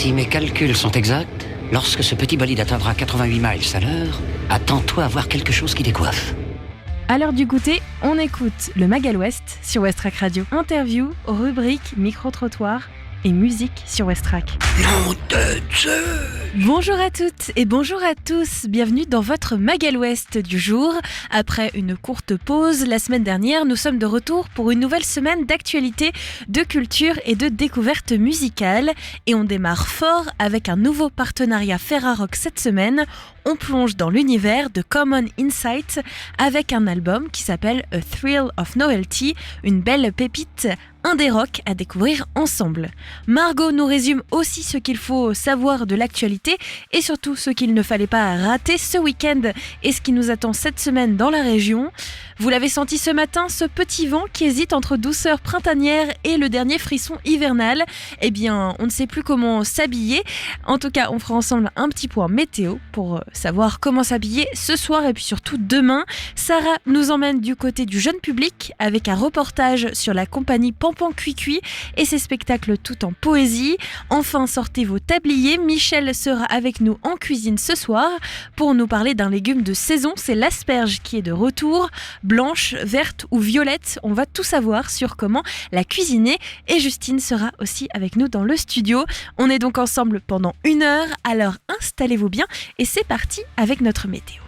Si mes calculs sont exacts, lorsque ce petit bolide atteindra 88 miles à l'heure, attends-toi à voir quelque chose qui décoiffe. À l'heure du goûter, on écoute le Magal West sur Westrack Radio. Interview, rubrique, micro-trottoir et musique sur Westrack. Nom de Dieu! Bonjour à toutes et bonjour à tous, bienvenue dans votre Magal West du jour. Après une courte pause, la semaine dernière, nous sommes de retour pour une nouvelle semaine d'actualité, de culture et de découverte musicale. Et on démarre fort avec un nouveau partenariat Ferrarock cette semaine. On plonge dans l'univers de Common Insight avec un album qui s'appelle A Thrill of Novelty, une belle pépite indé rock à découvrir ensemble. Margot nous résume aussi ce qu'il faut savoir de l'actualité et surtout ce qu'il ne fallait pas rater ce week-end et ce qui nous attend cette semaine dans la région. Vous l'avez senti ce matin, ce petit vent qui hésite entre douceur printanière et le dernier frisson hivernal. Eh bien, on ne sait plus comment s'habiller. En tout cas, on fera ensemble un petit point météo pour savoir comment s'habiller ce soir et puis surtout demain. Sarah nous emmène du côté du jeune public avec un reportage sur la compagnie Pampan Cuicui et ses spectacles tout en poésie. Enfin, sortez vos tabliers. Michel sera avec nous en cuisine ce soir pour nous parler d'un légume de saison. C'est l'asperge qui est de retour. Blanche, verte ou violette, on va tout savoir sur comment la cuisiner et Justine sera aussi avec nous dans le studio. On est donc ensemble pendant 1 heure, alors installez-vous bien et c'est parti avec notre météo.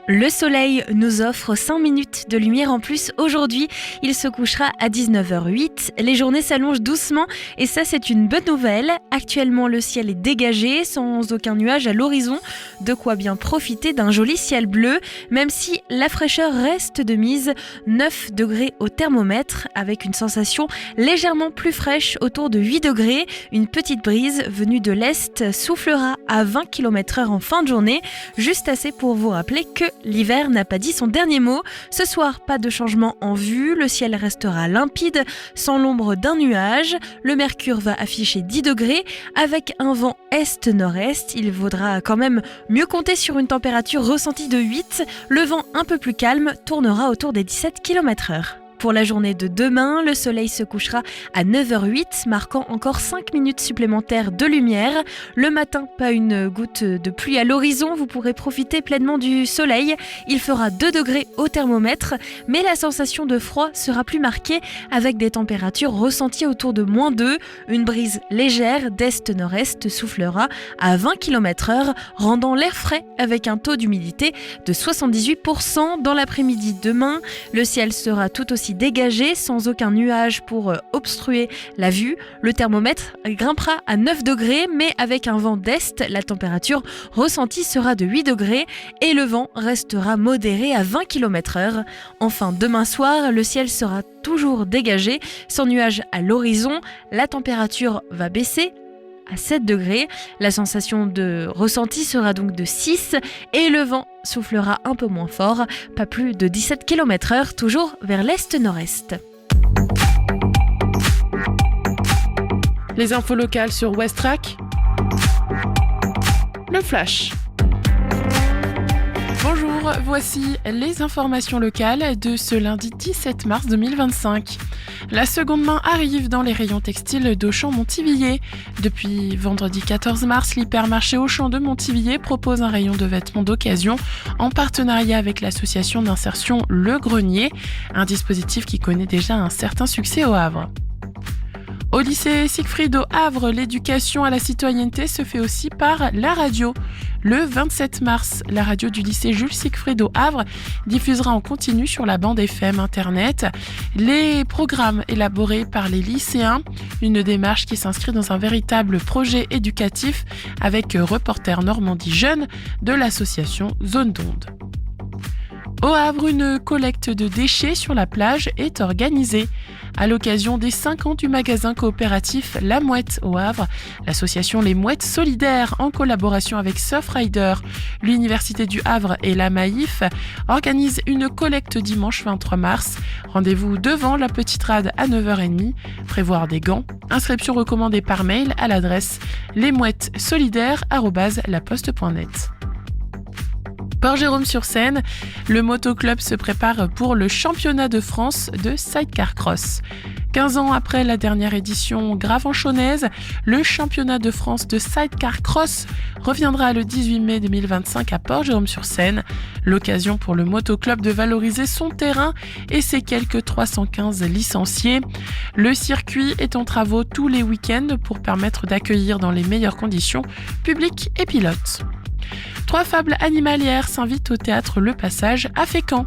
Le soleil nous offre 5 minutes de lumière en plus aujourd'hui. Il se couchera à 19h08. Les journées s'allongent doucement et ça c'est une bonne nouvelle. Actuellement le ciel est dégagé sans aucun nuage à l'horizon. De quoi bien profiter d'un joli ciel bleu. Même si la fraîcheur reste de mise, 9 degrés au thermomètre avec une sensation légèrement plus fraîche autour de 8 degrés. Une petite brise venue de l'est soufflera à 20 km/h en fin de journée. Juste assez pour vous rappeler que l'hiver n'a pas dit son dernier mot. Ce soir, pas de changement en vue. Le ciel restera limpide, sans l'ombre d'un nuage. Le mercure va afficher 10 degrés. Avec un vent est-nord-est, il vaudra quand même mieux compter sur une température ressentie de 8. Le vent un peu plus calme tournera autour des 17 km/h. Pour la journée de demain, le soleil se couchera à 9h08, marquant encore 5 minutes supplémentaires de lumière. Le matin, pas une goutte de pluie à l'horizon, vous pourrez profiter pleinement du soleil. Il fera 2 degrés au thermomètre, mais la sensation de froid sera plus marquée avec des températures ressenties autour de -2. Une brise légère d'est-nord-est soufflera à 20 km/h, rendant l'air frais avec un taux d'humidité de 78%. Dans l'après-midi demain, le ciel sera tout aussi dégagé, sans aucun nuage pour obstruer la vue. Le thermomètre grimpera à 9 degrés, mais avec un vent d'est, la température ressentie sera de 8 degrés et le vent restera modéré à 20 km/h. Enfin, demain soir, le ciel sera toujours dégagé, sans nuage à l'horizon. La température va baisser à 7 degrés. La sensation de ressenti sera donc de 6 et le vent soufflera un peu moins fort, pas plus de 17 km/h, toujours vers l'est-nord-est. Les infos locales sur Westrack. Le flash. Bonjour, voici les informations locales de ce lundi 17 mars 2025. La seconde main arrive dans les rayons textiles d'Auchan-Montivilliers. Depuis vendredi 14 mars, l'hypermarché Auchan de Montivilliers propose un rayon de vêtements d'occasion en partenariat avec l'association d'insertion Le Grenier, un dispositif qui connaît déjà un certain succès au Havre. Au lycée Siegfried au Havre, l'éducation à la citoyenneté se fait aussi par la radio. Le 27 mars, la radio du lycée Jules Siegfried au Havre diffusera en continu sur la bande FM Internet les programmes élaborés par les lycéens, une démarche qui s'inscrit dans un véritable projet éducatif avec Reporters Normandie Jeunes de l'association Zone d'Onde. Au Havre, une collecte de déchets sur la plage est organisée. À l'occasion des 5 ans du magasin coopératif La Mouette au Havre, l'association Les Mouettes Solidaires, en collaboration avec Surfrider, l'Université du Havre et la Maïf, organise une collecte dimanche 23 mars. Rendez-vous devant la Petite Rade à 9h30. Prévoir des gants. Inscription recommandée par mail à l'adresse lesmouettesolidaires@laposte.net. Port-Jérôme-sur-Seine, le motoclub se prépare pour le championnat de France de sidecar cross. 15 ans après la dernière édition gravenchonnaise, le championnat de France de sidecar cross reviendra le 18 mai 2025 à Port-Jérôme-sur-Seine. L'occasion pour le motoclub de valoriser son terrain et ses quelques 315 licenciés. Le circuit est en travaux tous les week-ends pour permettre d'accueillir dans les meilleures conditions public et pilotes. 3 fables animalières s'invitent au théâtre Le Passage à Fécamp.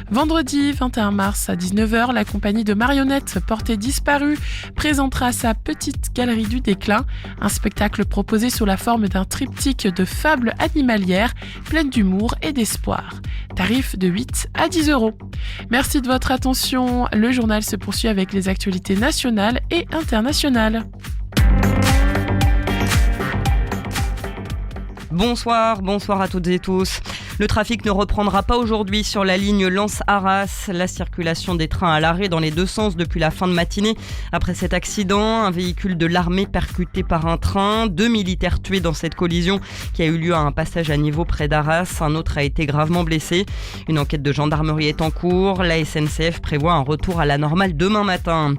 Vendredi 21 mars à 19h, la compagnie de marionnettes Portée Disparue présentera sa petite galerie du déclin, un spectacle proposé sous la forme d'un triptyque de fables animalières pleines d'humour et d'espoir. Tarif de 8 à 10 €. Merci de votre attention. Le journal se poursuit avec les actualités nationales et internationales. Bonsoir à toutes et tous. Le trafic ne reprendra pas aujourd'hui sur la ligne Lens-Arras. La circulation des trains à l'arrêt dans les deux sens depuis la fin de matinée. Après cet accident, un véhicule de l'armée percuté par un train. 2 militaires tués dans cette collision qui a eu lieu à un passage à niveau près d'Arras. Un autre a été gravement blessé. Une enquête de gendarmerie est en cours. La SNCF prévoit un retour à la normale demain matin.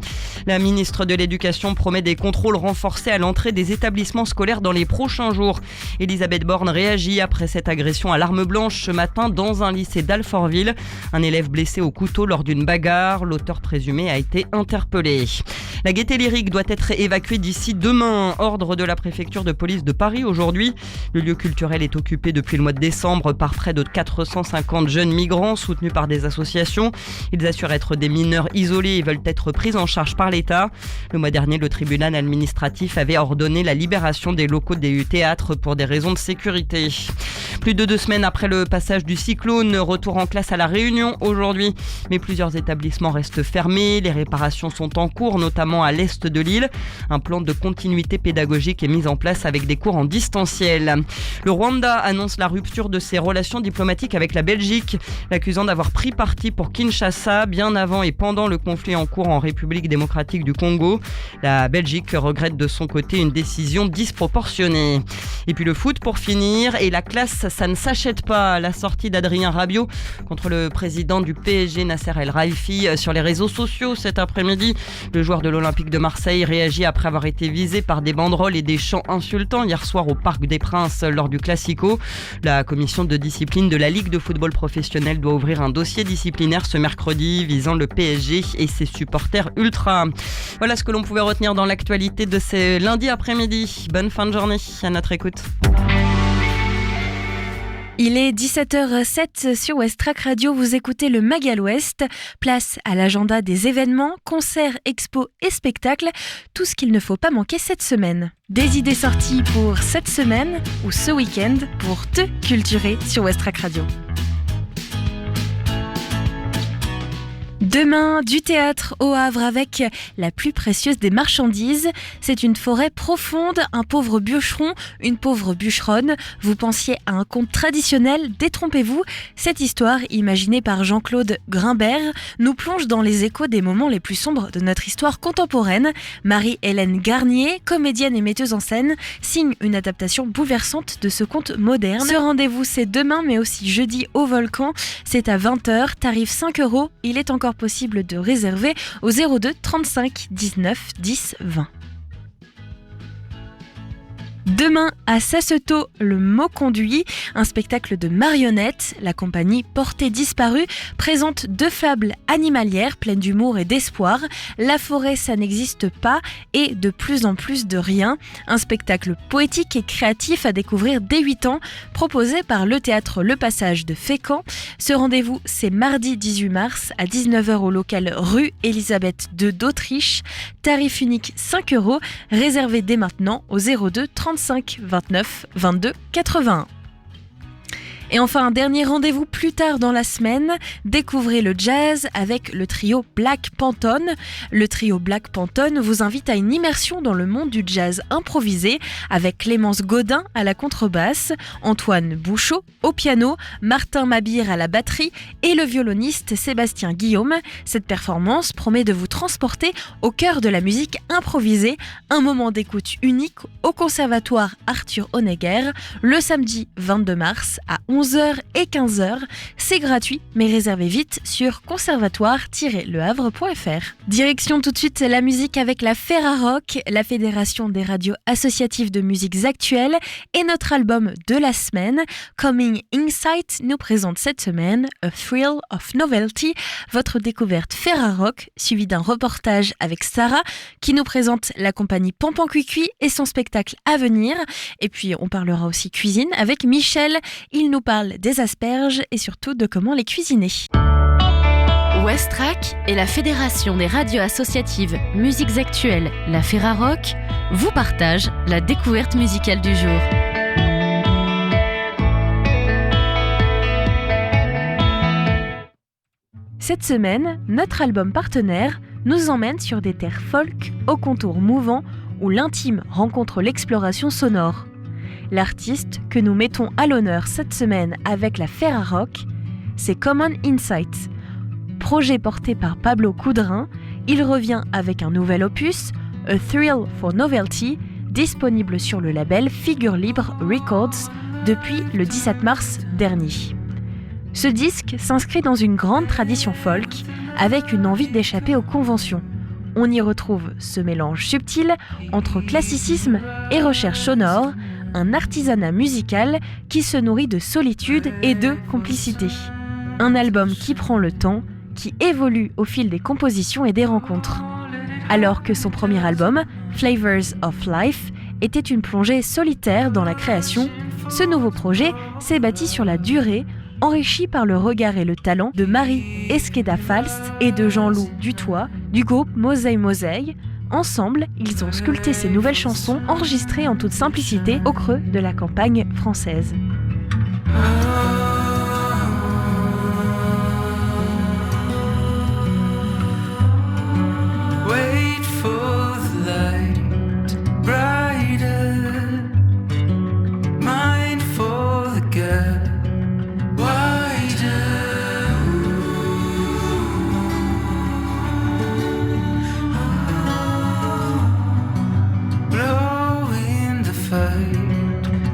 La ministre de l'Éducation promet des contrôles renforcés à l'entrée des établissements scolaires dans les prochains jours. Elisabeth Borne réagit après cette agression à l'arme blanche ce matin dans un lycée d'Alfortville. Un élève blessé au couteau lors d'une bagarre. L'auteur présumé a été interpellé. La Gaîté Lyrique doit être évacuée d'ici demain. Ordre de la préfecture de police de Paris aujourd'hui. Le lieu culturel est occupé depuis le mois de décembre par près de 450 jeunes migrants soutenus par des associations. Ils assurent être des mineurs isolés et veulent être pris en charge par l'État. Le mois dernier, le tribunal administratif avait ordonné la libération des locaux du théâtre pour des raisons de sécurité. Plus de 2 semaines après le passage du cyclone, retour en classe à La Réunion aujourd'hui. Mais plusieurs établissements restent fermés. Les réparations sont en cours, notamment à l'est de l'île. Un plan de continuité pédagogique est mis en place avec des cours en distanciel. Le Rwanda annonce la rupture de ses relations diplomatiques avec la Belgique, l'accusant d'avoir pris parti pour Kinshasa bien avant et pendant le conflit en cours en République démocratique du Congo. La Belgique regrette de son côté une décision disproportionnée. Et puis le foot pour finir, et la classe, ça ne s'achète pas. La sortie d'Adrien Rabiot contre le président du PSG, Nasser El Khelaifi, sur les réseaux sociaux cet après-midi. Le joueur de l'Olympique de Marseille réagit après avoir été visé par des banderoles et des chants insultants hier soir au Parc des Princes lors du Classico. La commission de discipline de la Ligue de football professionnel doit ouvrir un dossier disciplinaire ce mercredi visant le PSG et ses supporters ultra. Voilà ce que l'on pouvait retenir dans l'actualité de ce lundi après-midi. Bonne fin de journée à notre écoute. Il est 17h07 sur Westrack Radio, vous écoutez le Magal Ouest. Place à l'agenda des événements, concerts, expos et spectacles, tout ce qu'il ne faut pas manquer cette semaine. Des idées sorties pour cette semaine ou ce week-end pour te culturer sur Westrack Radio. Demain, du théâtre au Havre avec la plus précieuse des marchandises. C'est une forêt profonde, un pauvre bûcheron, une pauvre bûcheronne. Vous pensiez à un conte traditionnel, détrompez-vous. Cette histoire, imaginée par Jean-Claude Grimbert, nous plonge dans les échos des moments les plus sombres de notre histoire contemporaine. Marie-Hélène Garnier, comédienne et metteuse en scène, signe une adaptation bouleversante de ce conte moderne. Ce rendez-vous, c'est demain, mais aussi jeudi au Volcan. C'est à 20h, tarif 5 €. Il est encore possible de réserver au 02 35 19 10 20. Demain, à Sassetot, le mot conduit, un spectacle de marionnettes. La compagnie Portée Disparue présente 2 fables animalières pleines d'humour et d'espoir. La forêt, ça n'existe pas et de plus en plus de rien. Un spectacle poétique et créatif à découvrir dès 8 ans, proposé par le théâtre Le Passage de Fécamp. Ce rendez-vous, c'est mardi 18 mars à 19h au local rue Elisabeth II d'Autriche. Tarif unique 5 €, réservé dès maintenant au 02 35 29 22 81. Et enfin, un dernier rendez-vous plus tard dans la semaine. Découvrez le jazz avec le trio Black Pantone. Le trio Black Pantone vous invite à une immersion dans le monde du jazz improvisé avec Clémence Godin à la contrebasse, Antoine Bouchot au piano, Martin Mabir à la batterie et le violoniste Sébastien Guillaume. Cette performance promet de vous transporter au cœur de la musique improvisée. Un moment d'écoute unique au Conservatoire Arthur Honegger le samedi 22 mars à 11h. 11h et 15h. C'est gratuit, mais réservez vite sur conservatoire-lehavre.fr. Direction tout de suite la musique avec la Ferrarock, la Fédération des radios associatives de musiques actuelles, et notre album de la semaine, Coming Insight, nous présente cette semaine A Thrill of Novelty, votre découverte Ferrarock, suivie d'un reportage avec Sarah qui nous présente la compagnie Pampan Cuicui et son spectacle à venir. Et puis on parlera aussi cuisine avec Michel. Il nous parle des asperges et surtout de comment les cuisiner. Westrack et la Fédération des radios associatives musiques actuelles, la Ferrarock, vous partagent la découverte musicale du jour. Cette semaine, notre album partenaire nous emmène sur des terres folk aux contours mouvants où l'intime rencontre l'exploration sonore. L'artiste que nous mettons à l'honneur cette semaine avec la Ferrarock, c'est Common Insight. Projet porté par Pablo Coudrin, il revient avec un nouvel opus, A Thrill for Novelty, disponible sur le label Figure Libre Records depuis le 17 mars dernier. Ce disque s'inscrit dans une grande tradition folk, avec une envie d'échapper aux conventions. On y retrouve ce mélange subtil entre classicisme et recherche sonore, un artisanat musical qui se nourrit de solitude et de complicité. Un album qui prend le temps, qui évolue au fil des compositions et des rencontres. Alors que son premier album, Flavors of Life, était une plongée solitaire dans la création, ce nouveau projet s'est bâti sur la durée, enrichi par le regard et le talent de Marie Esqueda-Falst et de Jean-Loup Dutoit du groupe Mosey Mosey. Ensemble, ils ont sculpté ces nouvelles chansons enregistrées en toute simplicité au creux de la campagne française. Wait for the light, brighter. Mind for the gap, wider. Blow in the fight,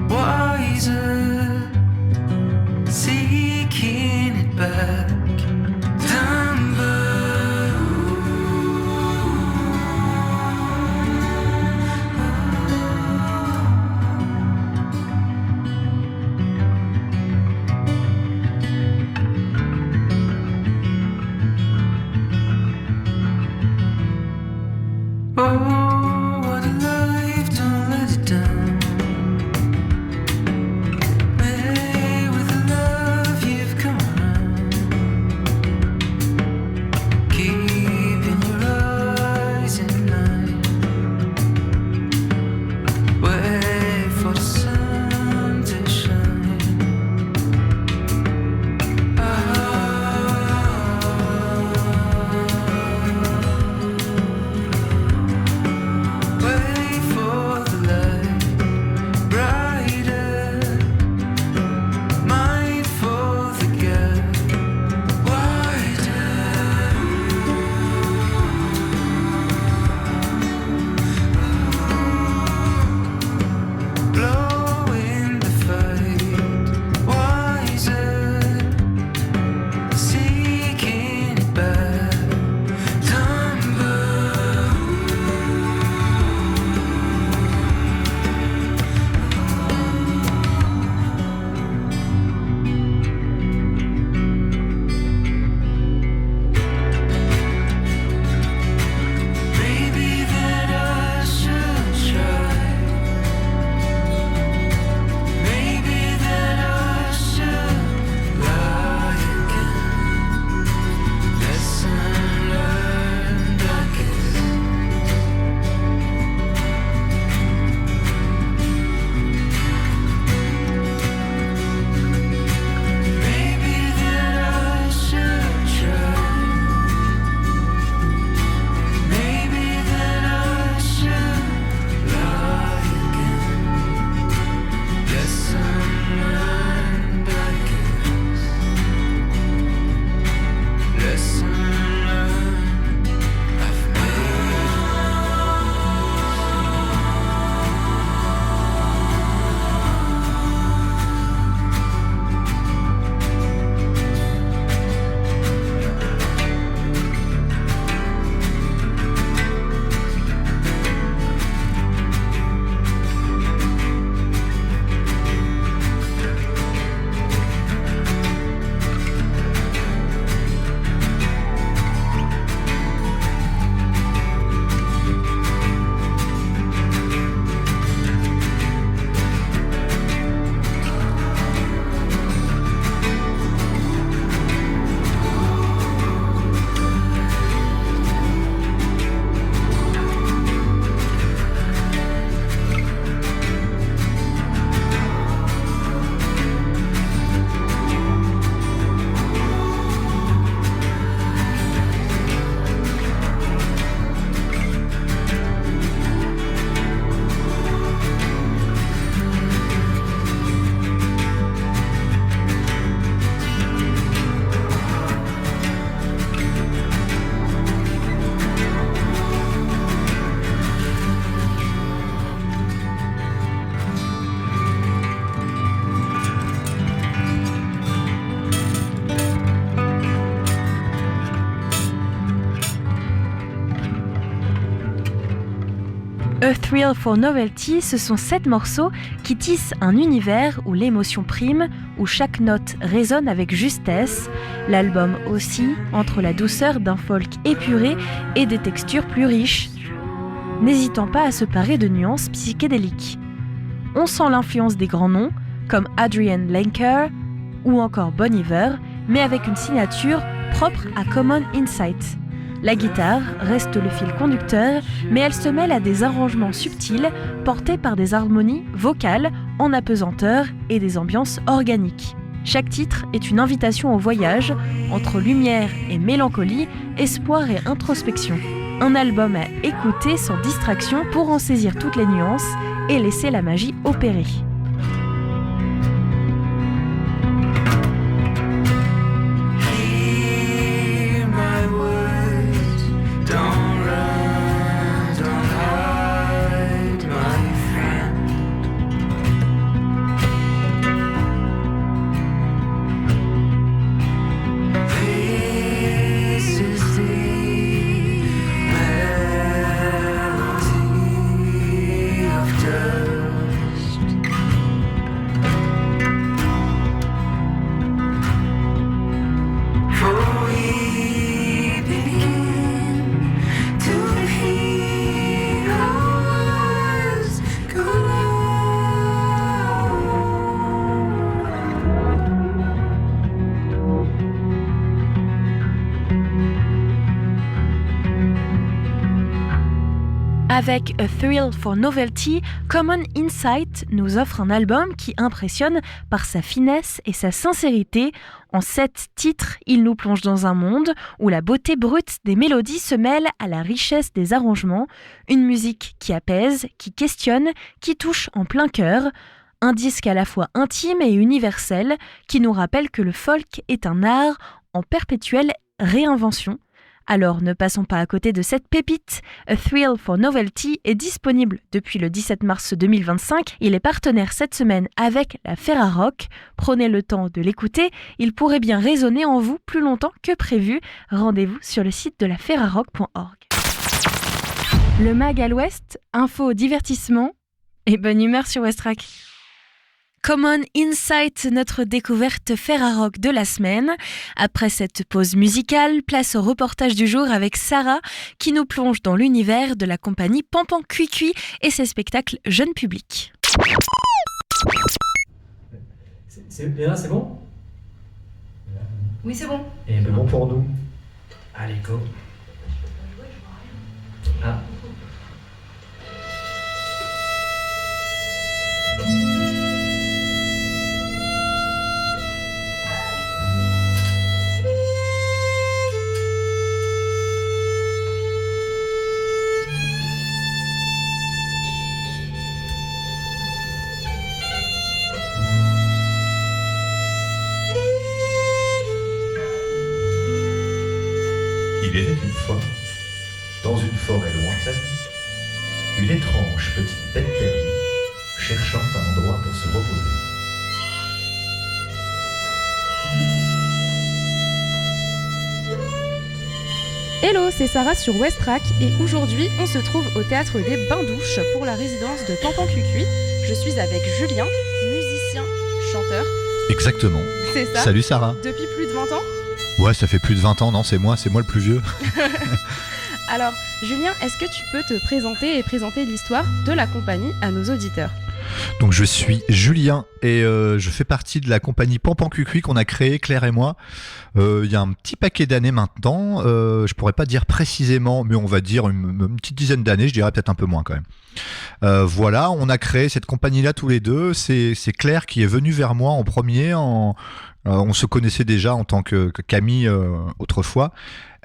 wiser. Seeking it back, dumber. Oh, what a life, don't let it down. May with the love you've come around. Keeping your eyes in night. Wait for the sun to shine. A Thrill for Novelty, ce sont 7 morceaux qui tissent un univers où l'émotion prime, où chaque note résonne avec justesse. L'album aussi entre la douceur d'un folk épuré et des textures plus riches, n'hésitant pas à se parer de nuances psychédéliques. On sent l'influence des grands noms, comme Adrian Lenker ou encore Bon Iver, mais avec une signature propre à Common Insight. La guitare reste le fil conducteur, mais elle se mêle à des arrangements subtils portés par des harmonies vocales en apesanteur et des ambiances organiques. Chaque titre est une invitation au voyage entre lumière et mélancolie, espoir et introspection. Un album à écouter sans distraction pour en saisir toutes les nuances et laisser la magie opérer. Avec A Thrill for Novelty, Common Insight nous offre un album qui impressionne par sa finesse et sa sincérité. En 7 titres, il nous plonge dans un monde où la beauté brute des mélodies se mêle à la richesse des arrangements, une musique qui apaise, qui questionne, qui touche en plein cœur. Un disque à la fois intime et universel qui nous rappelle que le folk est un art en perpétuelle réinvention. Alors ne passons pas à côté de cette pépite. A Thrill for Novelty est disponible depuis le 17 mars 2025. Il est partenaire cette semaine avec la Ferrarock. Prenez le temps de l'écouter, il pourrait bien résonner en vous plus longtemps que prévu. Rendez-vous sur le site de la ferrarock.org. Le Mag à l'Ouest, info, divertissement et bonne humeur sur Westrack. Common Insight, notre découverte Ferrarock de la semaine. Après cette pause musicale, place au reportage du jour avec Sarah qui nous plonge dans l'univers de la compagnie Pampan Cuicui et ses spectacles jeunes publics. Léna, c'est bon? Oui, c'est bon. Et ben bon pour nous. Allez, go. Ah. Il était une fois, dans une forêt lointaine, une étrange petite bête perdue, cherchant un endroit pour se reposer. Hello, c'est Sarah sur Westrack et aujourd'hui on se trouve au théâtre des Bains-Douches pour la résidence de Pampan Cuicui. Je suis avec Julien, musicien, chanteur. Exactement. C'est ça. Salut Sarah. Depuis plus de 20 ans ? Ouais, ça fait plus de 20 ans, non, c'est moi le plus vieux. Alors, Julien, est-ce que tu peux te présenter et présenter l'histoire de la compagnie à nos auditeurs ? Donc je suis Julien et je fais partie de la compagnie Pampan Cuicui qu'on a créée, Claire et moi, il y a un petit paquet d'années maintenant. Je pourrais pas dire précisément, mais on va dire une petite dizaine d'années, je dirais peut-être un peu moins quand même. Voilà, on a créé cette compagnie-là tous les deux. C'est Claire qui est venue vers moi en premier. On se connaissait déjà en tant que Camille autrefois.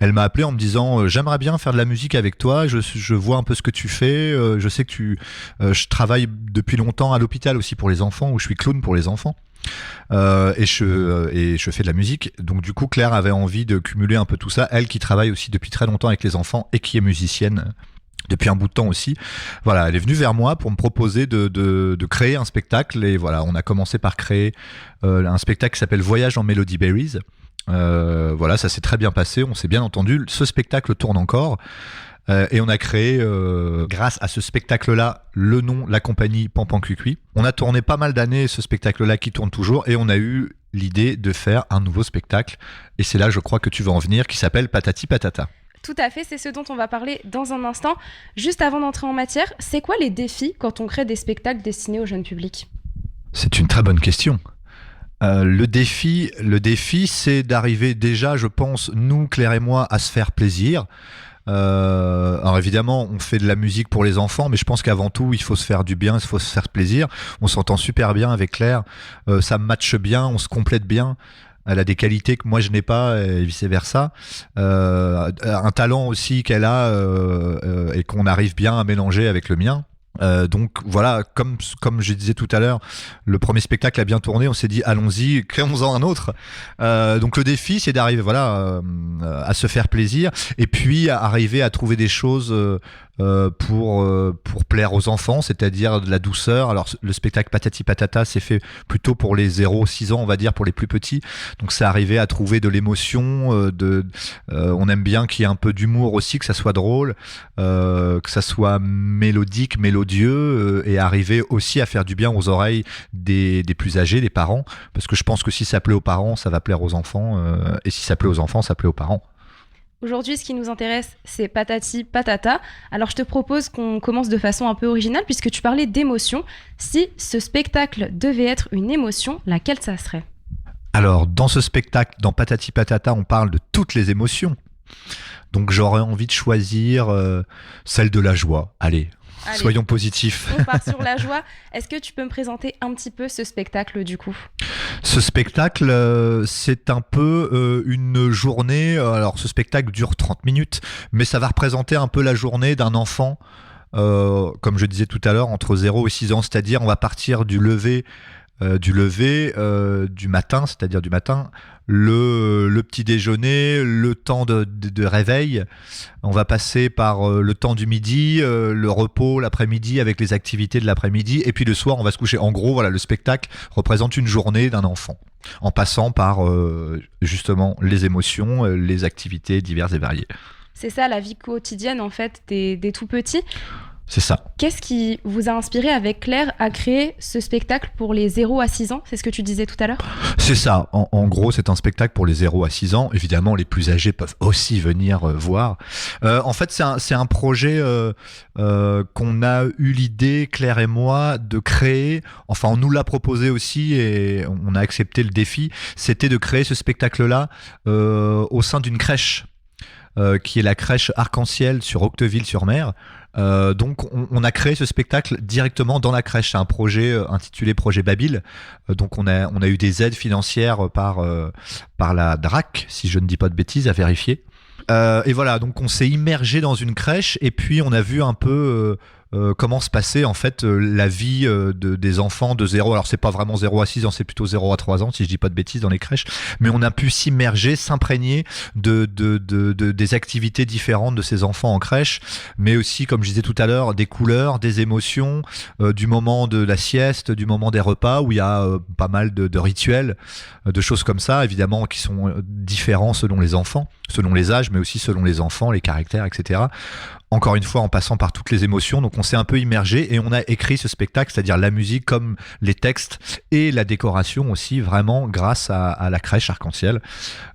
Elle m'a appelé en me disant j'aimerais bien faire de la musique avec toi, je vois un peu ce que tu fais, je sais que je travaille depuis longtemps à l'hôpital aussi pour les enfants, où je suis clown pour les enfants, et je fais de la musique. Donc du coup Claire avait envie de cumuler un peu tout ça, elle qui travaille aussi depuis très longtemps avec les enfants et qui est musicienne depuis un bout de temps aussi. Voilà, elle est venue vers moi pour me proposer de créer un spectacle, et voilà, on a commencé par créer un spectacle qui s'appelle Voyage en Melody Berries. Voilà, ça s'est très bien passé, on s'est bien entendu. Ce spectacle tourne encore. Et on a créé, grâce à ce spectacle-là, le nom, la compagnie Pampan Cuicui. On a tourné pas mal d'années ce spectacle-là qui tourne toujours, et on a eu l'idée de faire un nouveau spectacle. Et c'est là, je crois, que tu vas en venir, qui s'appelle Patati Patata. Tout à fait, c'est ce dont on va parler dans un instant. Juste avant d'entrer en matière, c'est quoi les défis quand on crée des spectacles destinés au jeune public ? C'est une très bonne question. Le défi, c'est d'arriver déjà, je pense, nous, Claire et moi, à se faire plaisir. Alors évidemment, on fait de la musique pour les enfants, mais je pense qu'avant tout, il faut se faire du bien, il faut se faire plaisir. On s'entend super bien avec Claire, ça matche bien, on se complète bien. Elle a des qualités que moi je n'ai pas et vice-versa. Un talent aussi qu'elle a et qu'on arrive bien à mélanger avec le mien. Donc voilà, comme je disais tout à l'heure, le premier spectacle a bien tourné, on s'est dit allons-y, créons-en un autre. Donc le défi, c'est d'arriver à se faire plaisir et puis à arriver à trouver des choses pour plaire aux enfants, c'est-à-dire de la douceur. Alors le spectacle Patati Patata, c'est fait plutôt pour les 0-6 ans, on va dire, pour les plus petits. Donc c'est arriver à trouver de l'émotion, on aime bien qu'il y ait un peu d'humour aussi, que ça soit drôle, que ça soit mélodique, mélodieux, et arriver aussi à faire du bien aux oreilles des plus âgés, des parents, parce que je pense que si ça plaît aux parents, ça va plaire aux enfants, et si ça plaît aux enfants, ça plaît aux parents. Aujourd'hui, ce qui nous intéresse, c'est Patati Patata. Alors, je te propose qu'on commence de façon un peu originale, puisque tu parlais d'émotion. Si ce spectacle devait être une émotion, laquelle ça serait ? Alors, dans ce spectacle, dans Patati Patata, on parle de toutes les émotions. Donc, j'aurais envie de choisir celle de la joie. Allez, soyons positifs. On part sur la joie. Est-ce que tu peux me présenter un petit peu ce spectacle, du coup ? Ce spectacle, c'est un peu une journée. Alors, ce spectacle dure 30 minutes, mais ça va représenter un peu la journée d'un enfant, comme je disais tout à l'heure, entre 0 et 6 ans. C'est-à-dire, on va partir du lever du matin, c'est-à-dire du matin, le petit déjeuner, le temps de réveil. On va passer par le temps du midi, le repos l'après-midi avec les activités de l'après-midi, et puis le soir on va se coucher. En gros, voilà, le spectacle représente une journée d'un enfant, en passant par justement les émotions, les activités diverses et variées. C'est ça la vie quotidienne en fait des tout petits. C'est ça. Qu'est-ce qui vous a inspiré avec Claire à créer ce spectacle pour les 0 à 6 ans ? C'est ce que tu disais tout à l'heure ? C'est ça. En gros, c'est un spectacle pour les 0 à 6 ans. Évidemment, les plus âgés peuvent aussi venir voir. En fait, c'est un projet qu'on a eu l'idée, Claire et moi, de créer. Enfin, on nous l'a proposé aussi et on a accepté le défi. C'était de créer ce spectacle-là au sein d'une crèche. Qui est la crèche Arc-en-Ciel sur Octeville-sur-Mer. Donc on a créé ce spectacle directement dans la crèche. C'est un projet intitulé Projet Babil. Donc on a eu des aides financières par la DRAC, si je ne dis pas de bêtises, à vérifier. Et voilà, donc on s'est immergé dans une crèche et puis on a vu un peu comment se passait en fait la vie des enfants de 0. Alors c'est pas vraiment 0 à 6 ans, c'est plutôt 0 à 3 ans si je dis pas de bêtises dans les crèches, mais on a pu s'immerger, s'imprégner des activités différentes de ces enfants en crèche, mais aussi comme je disais tout à l'heure, des couleurs, des émotions, du moment de la sieste, du moment des repas où il y a pas mal de rituels, de choses comme ça évidemment qui sont différents selon les enfants, selon les âges, mais aussi selon les enfants, les caractères, etc. Encore une fois, en passant par toutes les émotions. Donc on s'est un peu immergé et on a écrit ce spectacle, c'est-à-dire la musique comme les textes et la décoration aussi, vraiment grâce à la crèche Arc-en-Ciel.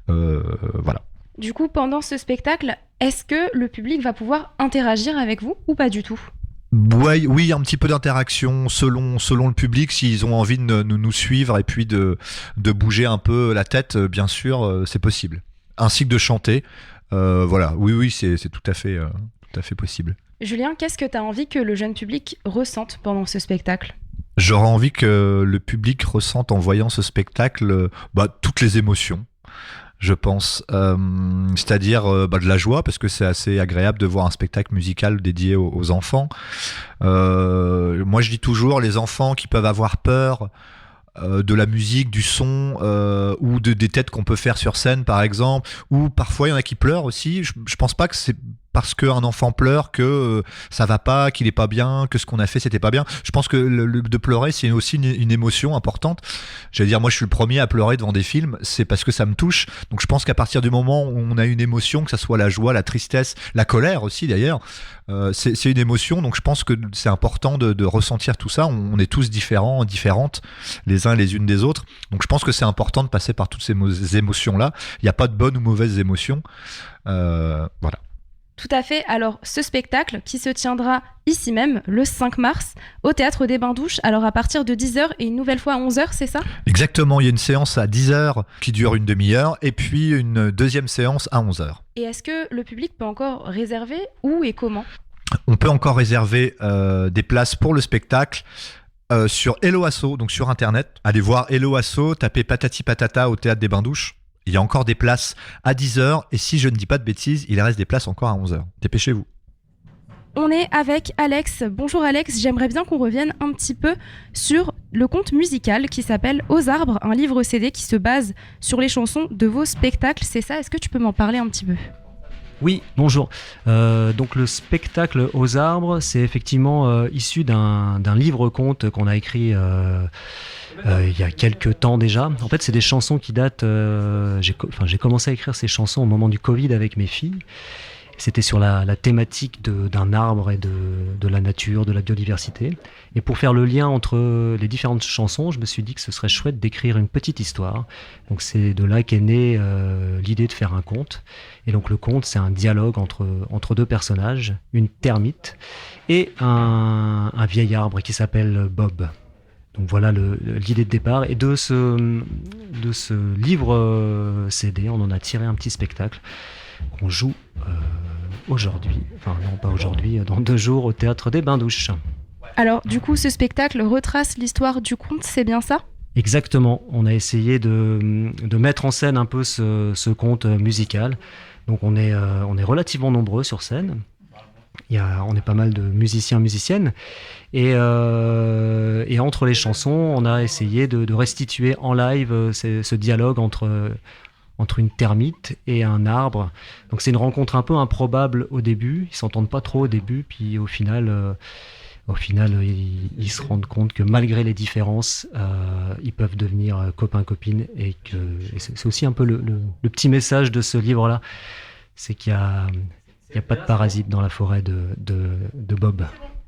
Voilà. Du coup, pendant ce spectacle, est-ce que le public va pouvoir interagir avec vous ou pas du tout ? Oui, un petit peu d'interaction selon le public, s'ils ont envie de nous suivre et puis de bouger un peu la tête, bien sûr, c'est possible. Ainsi que de chanter. Voilà, oui, c'est tout à fait possible. Julien, qu'est-ce que tu as envie que le jeune public ressente pendant ce spectacle ? J'aurais envie que le public ressente en voyant ce spectacle toutes les émotions, je pense. C'est-à-dire de la joie, parce que c'est assez agréable de voir un spectacle musical dédié aux enfants. Moi, je dis toujours, les enfants qui peuvent avoir peur de la musique, du son ou des têtes qu'on peut faire sur scène par exemple, ou parfois il y en a qui pleurent aussi. Je pense pas que c'est parce qu'un enfant pleure que ça va pas, qu'il est pas bien, que ce qu'on a fait c'était pas bien. Je pense que de pleurer c'est aussi une émotion importante. J'allais dire, moi je suis le premier à pleurer devant des films, c'est parce que ça me touche. Donc je pense qu'à partir du moment où on a une émotion, que ça soit la joie, la tristesse, la colère aussi d'ailleurs, c'est une émotion. Donc je pense que c'est important de ressentir tout ça. On est tous différents, différentes les uns les unes des autres. Donc je pense que c'est important de passer par toutes ces émotions-là. Il n'y a pas de bonnes ou mauvaises émotions. Voilà. Tout à fait. Alors, ce spectacle qui se tiendra ici même, le 5 mars, au Théâtre des Bains-Douches, alors à partir de 10h et une nouvelle fois à 11h, c'est ça ? Exactement, il y a une séance à 10h qui dure une demi-heure et puis une deuxième séance à 11h. Et est-ce que le public peut encore réserver où et comment ? On peut encore réserver des places pour le spectacle sur Hello Asso, donc sur Internet. Allez voir Hello Asso, tapez Patati Patata au Théâtre des Bains-Douches. Il y a encore des places à 10h et si je ne dis pas de bêtises, il reste des places encore à 11h. Dépêchez-vous. On est avec Alex. Bonjour Alex, j'aimerais bien qu'on revienne un petit peu sur le conte musical qui s'appelle Aux Arbres, un livre CD qui se base sur les chansons de vos spectacles. C'est ça, est-ce que tu peux m'en parler un petit peu ? Oui, bonjour. Donc le spectacle Aux Arbres, c'est effectivement issu d'un livre-conte qu'on a écrit il y a quelques temps déjà. En fait, c'est des chansons qui datent... j'ai commencé à écrire ces chansons au moment du Covid avec mes filles. C'était sur la thématique d'un arbre et de la nature, de la biodiversité. Et pour faire le lien entre les différentes chansons, je me suis dit que ce serait chouette d'écrire une petite histoire. Donc c'est de là qu'est née l'idée de faire un conte. Et donc le conte, c'est un dialogue entre deux personnages, une termite et un vieil arbre qui s'appelle Bob. Donc voilà l'idée de départ. Et de ce livre CD, on en a tiré un petit spectacle qu'on joue aujourd'hui, enfin non pas aujourd'hui, dans 2 jours au Théâtre des Bains-Douches. Alors du coup, ce spectacle retrace l'histoire du conte, c'est bien ça ? Exactement, on a essayé de mettre en scène un peu ce conte musical. Donc on est relativement nombreux sur scène. On est pas mal de musiciens, musiciennes. Et entre les chansons, on a essayé de restituer en live ce dialogue entre une termite et un arbre. Donc c'est une rencontre un peu improbable au début. Ils s'entendent pas trop au début, puis au final, ils se rendent compte que malgré les différences, ils peuvent devenir copains-copines. Et c'est aussi un peu le petit message de ce livre-là, c'est qu'il n'y a pas de parasites dans la forêt de Bob.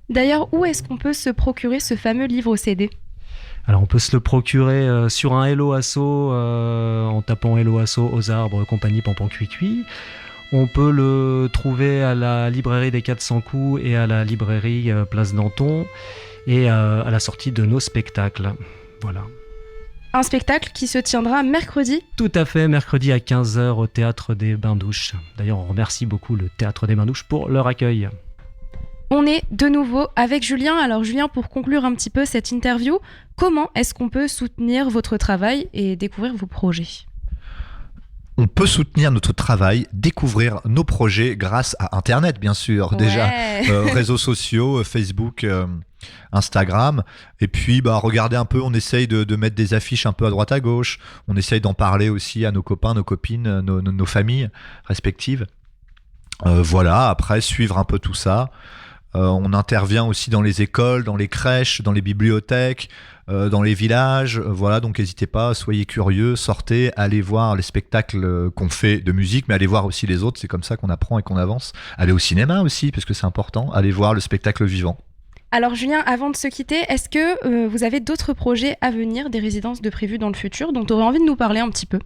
D'ailleurs, où est-ce qu'on peut se procurer ce fameux livre CD ? Alors on peut se le procurer sur un Hello Asso en tapant Hello Asso Aux Arbres compagnie Pampan Cuicui. On peut le trouver à la librairie des 400 coups et à la librairie Place Danton et à la sortie de nos spectacles. Voilà. Un spectacle qui se tiendra mercredi ? Tout à fait, mercredi à 15h au Théâtre des Bains-Douches. D'ailleurs, on remercie beaucoup le Théâtre des Bains-Douches pour leur accueil. On est de nouveau avec Julien. Alors Julien, pour conclure un petit peu cette interview, comment est-ce qu'on peut soutenir votre travail et découvrir vos projets ? On peut soutenir notre travail, découvrir nos projets grâce à Internet, bien sûr. Ouais. Déjà, réseaux sociaux, Facebook, Instagram. Et puis, regardez un peu, on essaye de mettre des affiches un peu à droite à gauche. On essaye d'en parler aussi à nos copains, nos copines, nos familles respectives. Voilà, après, suivre un peu tout ça. On intervient aussi dans les écoles, dans les crèches, dans les bibliothèques, dans les villages. Voilà, donc n'hésitez pas, soyez curieux, sortez, allez voir les spectacles qu'on fait de musique, mais allez voir aussi les autres, c'est comme ça qu'on apprend et qu'on avance. Allez au cinéma aussi, parce que c'est important, allez voir le spectacle vivant. Alors Julien, avant de se quitter, est-ce que vous avez d'autres projets à venir, des résidences de prévues dans le futur, dont tu aurais envie de nous parler un petit peu ?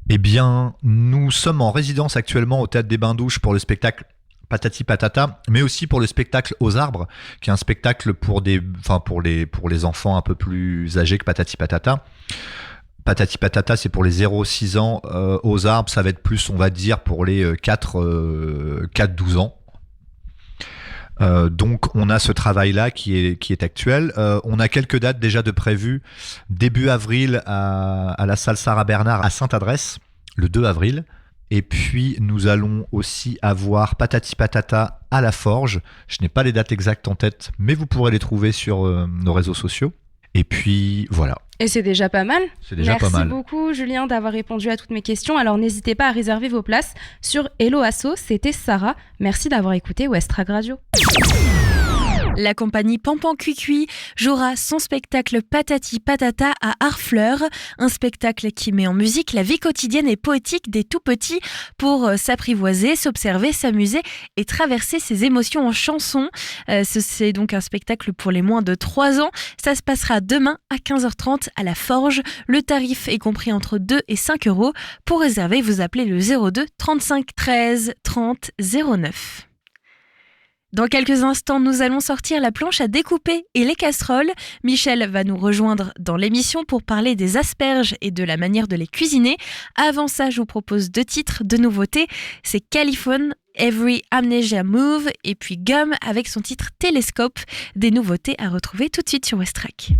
Eh bien, nous sommes en résidence actuellement au Théâtre des Bains-Douches pour le spectacle Patati Patata, mais aussi pour le spectacle Aux Arbres, qui est un spectacle pour les enfants un peu plus âgés que Patati Patata. Patati Patata, c'est pour les 0-6 ans. Aux Arbres, ça va être plus, on va dire, pour les 4-12 ans. Donc on a ce travail-là qui est actuel. On a quelques dates déjà de prévues. Début avril à la salle Sarah Bernard à Sainte-Adresse, le 2 avril. Et puis nous allons aussi avoir Patati Patata à la Forge. Je n'ai pas les dates exactes en tête, mais vous pourrez les trouver sur nos réseaux sociaux. Et puis voilà. Et c'est déjà pas mal. C'est déjà pas mal. Merci beaucoup Julien d'avoir répondu à toutes mes questions. Alors n'hésitez pas à réserver vos places sur Hello Asso. C'était Sarah. Merci d'avoir écouté Westrack Radio. La compagnie Pampan Cuicui jouera son spectacle Patati Patata à Harfleur, un spectacle qui met en musique la vie quotidienne et poétique des tout-petits pour s'apprivoiser, s'observer, s'amuser et traverser ses émotions en chansons. C'est donc un spectacle pour les moins de 3 ans. Ça se passera demain à 15h30 à la Forge. Le tarif est compris entre 2 et 5 euros. Pour réserver, vous appelez le 02 35 13 30 09. Dans quelques instants, nous allons sortir la planche à découper et les casseroles. Michel va nous rejoindre dans l'émission pour parler des asperges et de la manière de les cuisiner. Avant ça, je vous propose 2 titres de nouveautés. C'est Caliphone, Every Amnesia Move et puis Gum avec son titre Télescope. Des nouveautés à retrouver tout de suite sur Westrack.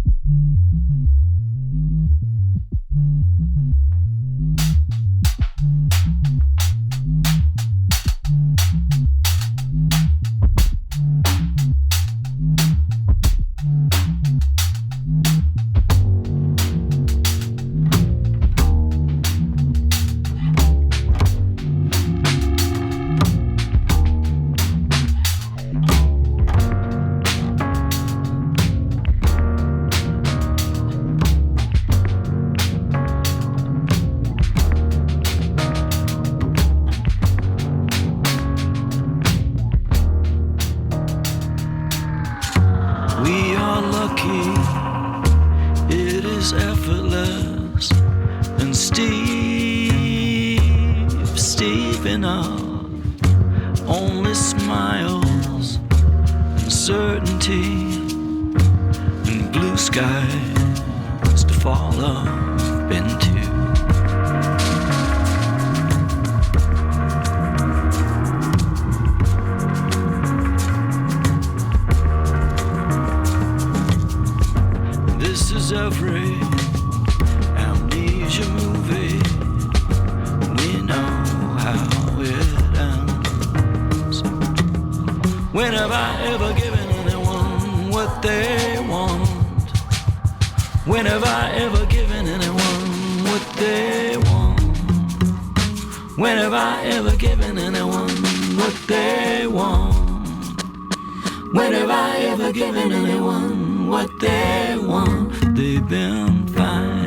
When have I ever given anyone what they want? When have I ever given anyone what they want? When have I ever given anyone what they want? When have I ever given anyone what they want? They've been fine.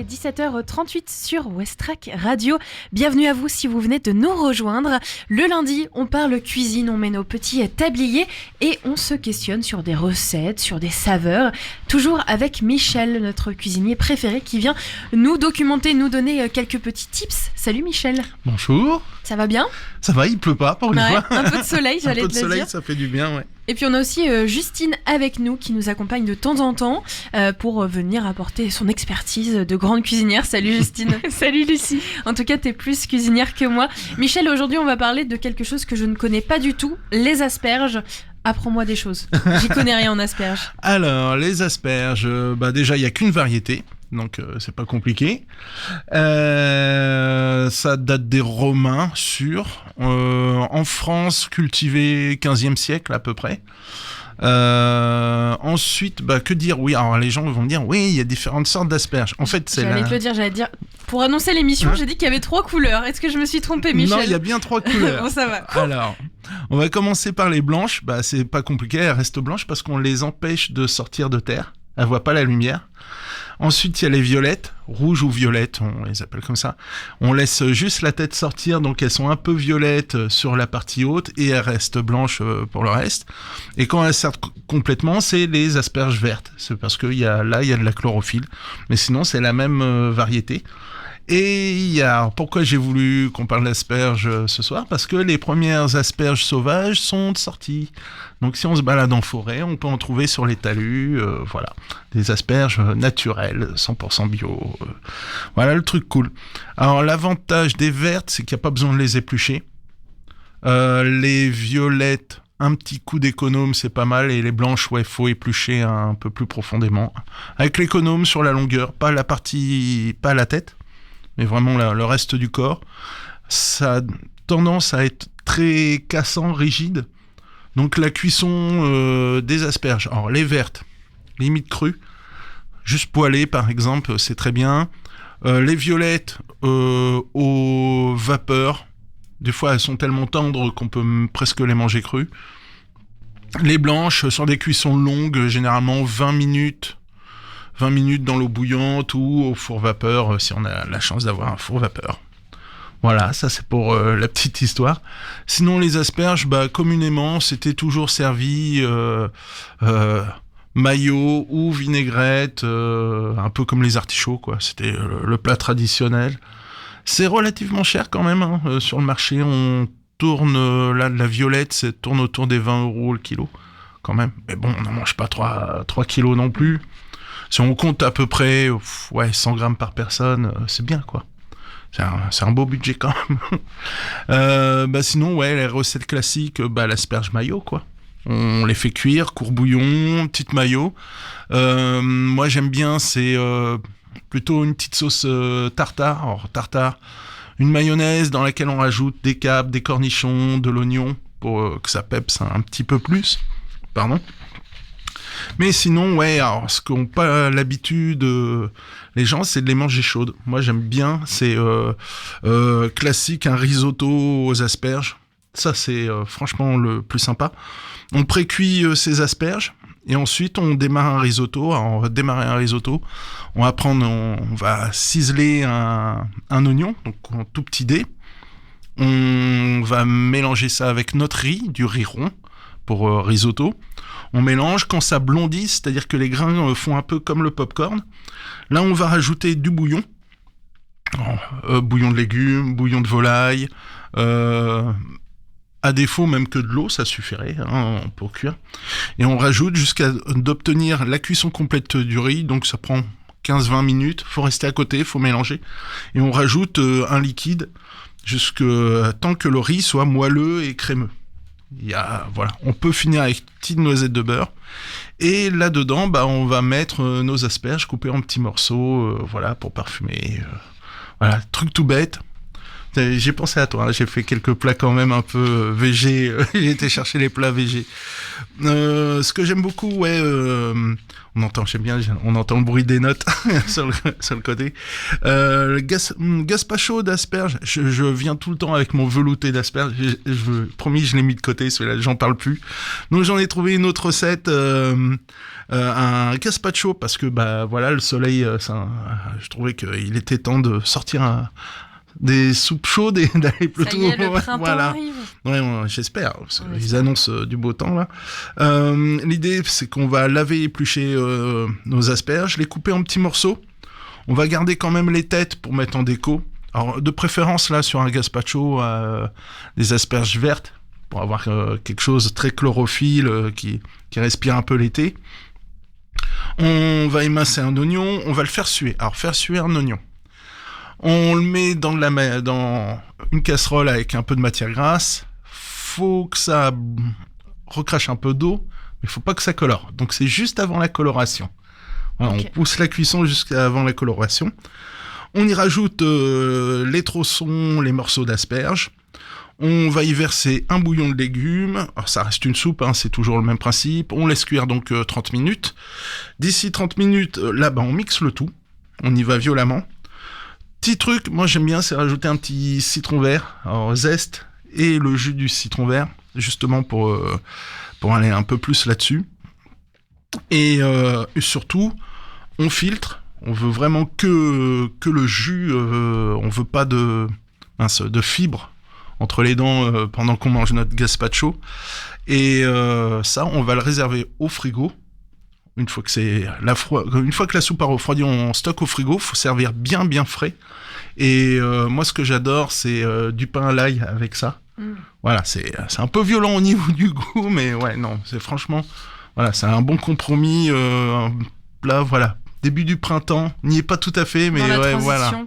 17h38 sur Westrack Radio. Bienvenue à vous si vous venez de nous rejoindre. Le lundi, on parle cuisine, on met nos petits tabliers et on se questionne sur des recettes, sur des saveurs. Toujours avec Michel, notre cuisinier préféré, qui vient nous documenter, nous donner quelques petits tips. Salut Michel. Bonjour. Ça va bien ? Ça va, il pleut pas pour une fois. Un peu de soleil, j'allais te le dire. Un peu de soleil, ça fait du bien, ouais. Et puis on a aussi Justine avec nous qui nous accompagne de temps en temps pour venir apporter son expertise de grande cuisinière. Salut Justine. Salut Lucie. En tout cas, t'es plus cuisinière que moi. Michel, aujourd'hui on va parler de quelque chose que je ne connais pas du tout, les asperges. Apprends-moi des choses. J'y connais rien en asperges. Alors, les asperges, déjà il n'y a qu'une variété. Donc c'est pas compliqué. Ça date des Romains, sûr. En France, cultivé 15e siècle à peu près. Ensuite, que dire ? Oui, alors les gens vont me dire, oui, il y a différentes sortes d'asperges. En fait, j'allais te dire. Pour annoncer l'émission, j'ai dit qu'il y avait 3 couleurs. Est-ce que je me suis trompée, Michel ? Non, il y a bien 3 couleurs. Bon, ça va. Alors, on va commencer par les blanches. C'est pas compliqué, elles restent blanches parce qu'on les empêche de sortir de terre. Elles voient pas la lumière. Ensuite, il y a les violettes, rouges ou violettes, on les appelle comme ça. On laisse juste la tête sortir, donc elles sont un peu violettes sur la partie haute et elles restent blanches pour le reste. Et quand elles sortent complètement, c'est les asperges vertes. C'est parce qu'il y a de la chlorophylle. Mais sinon, c'est la même variété. Et pourquoi j'ai voulu qu'on parle d'asperges ce soir ? Parce que les premières asperges sauvages sont sorties. Donc si on se balade en forêt, on peut en trouver sur les talus, voilà. Des asperges naturelles, 100% bio. Voilà le truc cool. Alors l'avantage des vertes, c'est qu'il n'y a pas besoin de les éplucher. Les violettes, un petit coup d'économe, c'est pas mal. Et les blanches, faut éplucher un peu plus profondément. Avec l'économe sur la longueur, pas la tête. Mais vraiment le reste du corps, ça a tendance à être très cassant, rigide. Donc la cuisson des asperges, alors les vertes, limite crues, juste poêlées par exemple, c'est très bien. Les violettes aux vapeurs, des fois elles sont tellement tendres qu'on peut presque les manger crues. Les blanches sur des cuissons longues, généralement 20 minutes dans l'eau bouillante ou au four vapeur, si on a la chance d'avoir un four vapeur. Voilà, ça c'est pour la petite histoire. Sinon, les asperges, communément, c'était toujours servi mayo ou vinaigrette, un peu comme les artichauts, quoi. C'était le plat traditionnel. C'est relativement cher quand même, hein. Sur le marché, on tourne, la violette, ça tourne autour des 20 € le kilo, quand même. Mais bon, on n'en mange pas 3 kilos non plus. Si on compte à peu près 100 grammes par personne, c'est bien, quoi. C'est un beau budget quand même. Sinon, les recettes classiques, l'asperge mayo, quoi. On les fait cuire, courbouillon, petite mayo. Moi, j'aime bien, c'est plutôt une petite sauce tartare. Alors, tartare, une mayonnaise dans laquelle on rajoute des capres, des cornichons, de l'oignon, pour que ça pepse un petit peu plus. Pardon. Mais sinon, alors, ce qu'ont pas l'habitude les gens, c'est de les manger chaudes. Moi, j'aime bien, c'est classique, un risotto aux asperges. Ça, c'est franchement le plus sympa. On précuit ces asperges et ensuite, on démarre un risotto. Alors, on va démarrer un risotto. On va ciseler un oignon, donc en tout petit dé. On va mélanger ça avec notre riz, du riz rond pour risotto. On mélange, quand ça blondit, c'est-à-dire que les grains font un peu comme le popcorn. Là, on va rajouter du bouillon. Bouillon de légumes, bouillon de volaille. À défaut, même que de l'eau, ça suffirait pour cuire. Et on rajoute jusqu'à d'obtenir la cuisson complète du riz. Donc ça prend 15-20 minutes. Il faut rester à côté, il faut mélanger. Et on rajoute un liquide jusqu'à tant que le riz soit moelleux et crémeux. On peut finir avec une petite noisette de beurre et là-dedans on va mettre nos asperges coupées en petits morceaux pour parfumer. Voilà, truc tout bête. J'ai pensé à toi, hein. J'ai fait quelques plats quand même un peu végé. J'ai été chercher les plats végés. Ce que j'aime beaucoup, on entend le bruit des notes sur le côté. Le gazpacho d'asperges, je viens tout le temps avec mon velouté d'asperges. Promis, je l'ai mis de côté, celui-là, j'en parle plus. Donc j'en ai trouvé une autre recette, un gazpacho, parce que le soleil, je trouvais qu'il était temps de sortir des soupes chaudes et d'aller plutôt. Ça y est, le printemps arrive. Ouais, j'espère. Ils annoncent du beau temps là. L'idée, c'est qu'on va laver et éplucher nos asperges, les couper en petits morceaux. On va garder quand même les têtes pour mettre en déco. Alors, de préférence là sur un gazpacho, des asperges vertes pour avoir quelque chose de très chlorophylle qui respire un peu l'été. On va émincer un oignon, on va le faire suer. Alors, faire suer un oignon. On le met dans une casserole avec un peu de matière grasse. Faut que ça recrache un peu d'eau, mais faut pas que ça colore. Donc c'est juste avant la coloration. Voilà, okay. On pousse la cuisson jusqu'avant la coloration. On y rajoute les tronçons, les morceaux d'asperges. On va y verser un bouillon de légumes. Alors ça reste une soupe, hein, c'est toujours le même principe. On laisse cuire donc 30 minutes. D'ici 30 minutes, on mixe le tout. On y va violemment. Petit truc, moi j'aime bien, c'est rajouter un petit citron vert, alors zeste et le jus du citron vert, justement pour aller un peu plus là-dessus. Et surtout, on filtre. On veut vraiment que le jus. On veut pas de fibres entre les dents pendant qu'on mange notre gazpacho. Et ça, on va le réserver au frigo. Une fois que la soupe a refroidi, on stocke au frigo. Faut servir bien frais. Et moi, ce que j'adore, c'est du pain à l'ail avec ça. Voilà, c'est un peu violent au niveau du goût, mais ouais, non, c'est franchement, voilà, c'est un bon compromis. Un plat, voilà, début du printemps, n'y est pas tout à fait, mais ouais, voilà.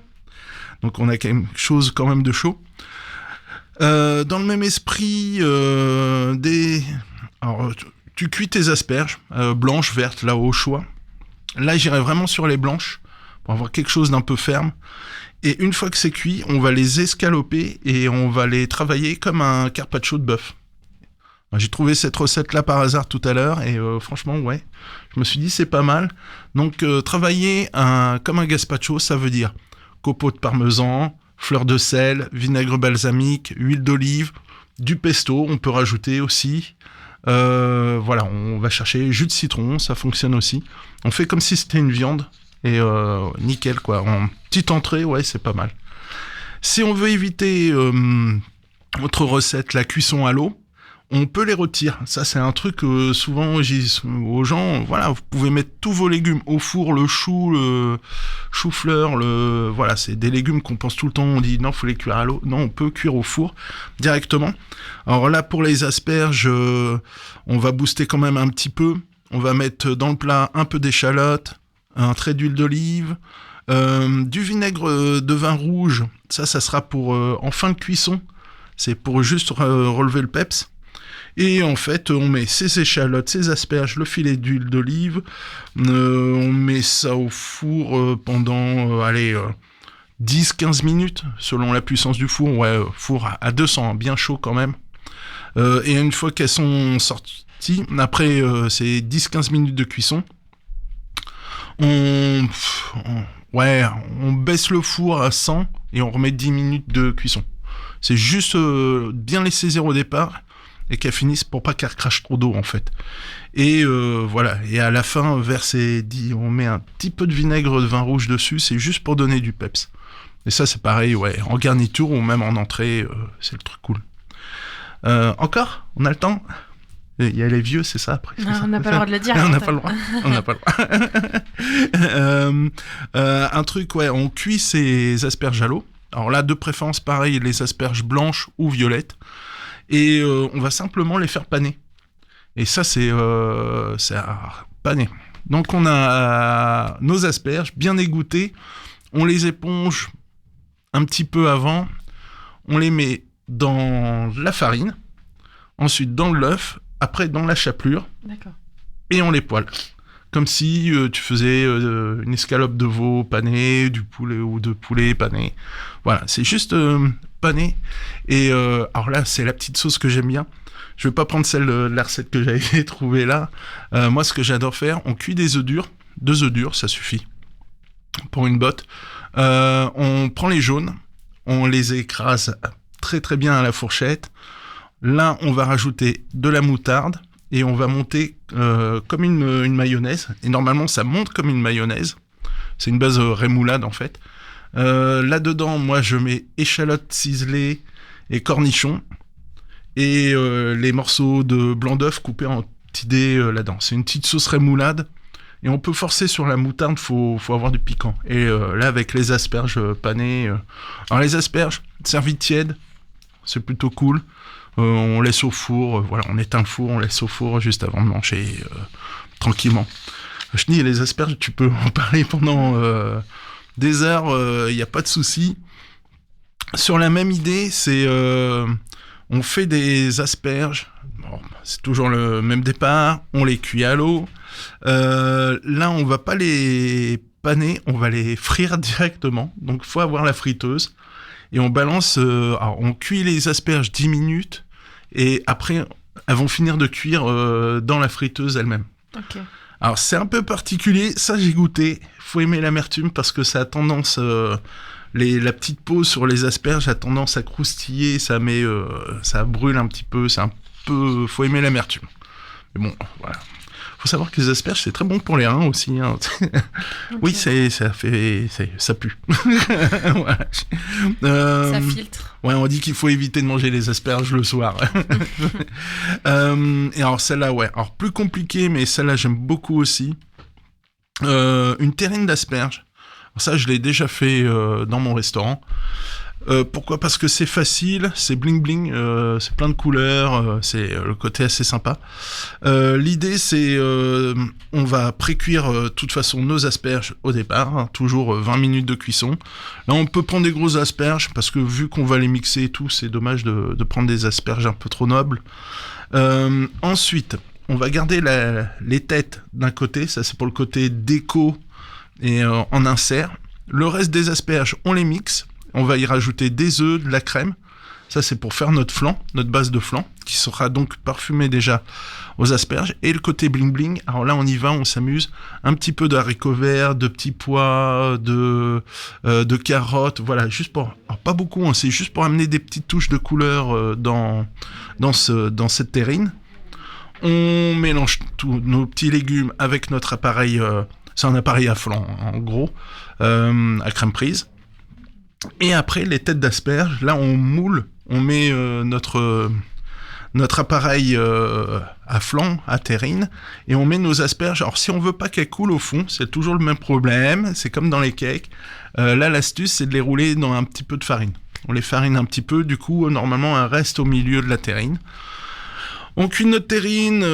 Donc on a quelque chose quand même de chaud. Dans le même esprit, alors, tu cuis tes asperges, blanches, vertes, là au choix. Là, j'irai vraiment sur les blanches pour avoir quelque chose d'un peu ferme. Et une fois que c'est cuit, on va les escaloper et on va les travailler comme un carpaccio de bœuf. J'ai trouvé cette recette-là par hasard tout à l'heure et franchement, ouais, je me suis dit c'est pas mal. Donc, travailler comme un gazpacho, ça veut dire copeaux de parmesan, fleurs de sel, vinaigre balsamique, huile d'olive, du pesto, on peut rajouter aussi. Voilà, on va chercher jus de citron, ça fonctionne aussi. On fait comme si c'était une viande et nickel quoi. En petite entrée, ouais, c'est pas mal. Si on veut éviter autre recette, la cuisson à l'eau, on peut les rôtir. Ça, c'est un truc que souvent je dis aux gens. Voilà, vous pouvez mettre tous vos légumes au four, le chou, le chou-fleur, voilà, c'est des légumes qu'on pense tout le temps. On dit non, faut les cuire à l'eau. Non, on peut cuire au four directement. Alors là, pour les asperges, on va booster quand même un petit peu. On va mettre dans le plat un peu d'échalote, un trait d'huile d'olive, du vinaigre de vin rouge. Ça sera pour en fin de cuisson. C'est pour juste relever le peps. Et en fait, on met ces échalotes, ces asperges, le filet d'huile d'olive. On met ça au four pendant 10-15 minutes, selon la puissance du four. Ouais, four à 200, bien chaud quand même. Et une fois qu'elles sont sorties, après ces 10-15 minutes de cuisson, on baisse le four à 100 et on remet 10 minutes de cuisson. C'est juste bien les saisir au départ et qu'elles finissent pour pas qu'elles crache trop d'eau en fait. Et voilà. Et à la fin, on met un petit peu de vinaigre de vin rouge dessus. C'est juste pour donner du peps. Et ça, c'est pareil, ouais, en garniture ou même en entrée, c'est le truc cool. Encore ? On a le temps ? Il y a les vieux, c'est ça après. On n'a pas le droit de le dire. On n'a pas le droit. On n'a pas le droit. Un truc, ouais, on cuit ces asperges à l'eau. Alors là, de préférence, pareil, les asperges blanches ou violettes. Et on va simplement les faire paner. Et ça, c'est à paner. Donc on a nos asperges bien égouttées. On les éponge un petit peu avant. On les met dans la farine. Ensuite dans l'œuf. Après dans la chapelure. D'accord. Et on les poêle. comme si tu faisais une escalope de veau pané, du poulet ou de poulet pané. Voilà, c'est juste pané. Et alors là, c'est la petite sauce que j'aime bien. Je vais pas prendre celle de la recette que j'avais trouvée là. Moi, ce que j'adore faire, on cuit des œufs durs. 2 œufs durs, ça suffit pour une botte. On prend les jaunes, on les écrase très très bien à la fourchette. Là, on va rajouter de la moutarde et on va monter comme une mayonnaise. Et normalement, ça monte comme une mayonnaise. C'est une base rémoulade en fait. Là-dedans, moi, je mets échalotes ciselées et cornichons. Et les morceaux de blanc d'œuf coupés en petits dés là-dedans. C'est une petite sauce rémoulade. Et on peut forcer sur la moutarde, faut avoir du piquant. Et là, avec les asperges panées... Alors les asperges, servies tièdes, c'est plutôt cool. On laisse au four, voilà, on éteint le four, on laisse au four juste avant de manger tranquillement. Je dis, les asperges, tu peux en parler pendant des heures, il n'y a pas de souci. Sur la même idée, c'est... on fait des asperges, bon, c'est toujours le même départ, on les cuit à l'eau. Là, on va pas les paner, on va les frire directement. Donc, faut avoir la friteuse. Et on balance, alors, on cuit les asperges 10 minutes. Et après, elles vont finir de cuire dans la friteuse elle-même. Ok. Alors, c'est un peu particulier. Ça, j'ai goûté. Faut aimer l'amertume parce que ça a tendance... la petite peau sur les asperges a tendance à croustiller. Ça brûle un petit peu. C'est un peu... Faut aimer l'amertume. Mais bon, voilà. Faut savoir que les asperges, c'est très bon pour les reins aussi. Hein. Okay. Oui, ça pue. Voilà. Ça filtre. Ouais, on dit qu'il faut éviter de manger les asperges le soir. Et alors celle-là, ouais. Alors plus compliqué, mais celle-là, j'aime beaucoup aussi. Une terrine d'asperges. Alors, ça, je l'ai déjà fait dans mon restaurant. Pourquoi ? Parce que c'est facile, c'est bling bling, c'est plein de couleurs, c'est le côté assez sympa. L'idée c'est, on va précuire de toute façon nos asperges au départ, hein, toujours 20 minutes de cuisson. Là on peut prendre des grosses asperges parce que vu qu'on va les mixer et tout, c'est dommage de prendre des asperges un peu trop nobles. Ensuite, on va garder les têtes d'un côté, ça c'est pour le côté déco et en insert. Le reste des asperges, on les mixe. On va y rajouter des œufs, de la crème. Ça, c'est pour faire notre flan, notre base de flan, qui sera donc parfumée déjà aux asperges. Et le côté bling bling, alors là, on y va, on s'amuse. Un petit peu d'haricots verts, de petits pois, de carottes. Voilà, juste pour... Alors, pas beaucoup, hein, c'est juste pour amener des petites touches de couleur dans cette terrine. On mélange tous nos petits légumes avec notre appareil... c'est un appareil à flan, en gros, à crème prise. Et après, les têtes d'asperges, là, on moule, on met notre appareil à flanc, à terrine, et on met nos asperges. Alors, si on veut pas qu'elles coulent au fond, c'est toujours le même problème, c'est comme dans les cakes. Là, l'astuce, c'est de les rouler dans un petit peu de farine. On les farine un petit peu, du coup, normalement, elles restent au milieu de la terrine. On cuit notre terrine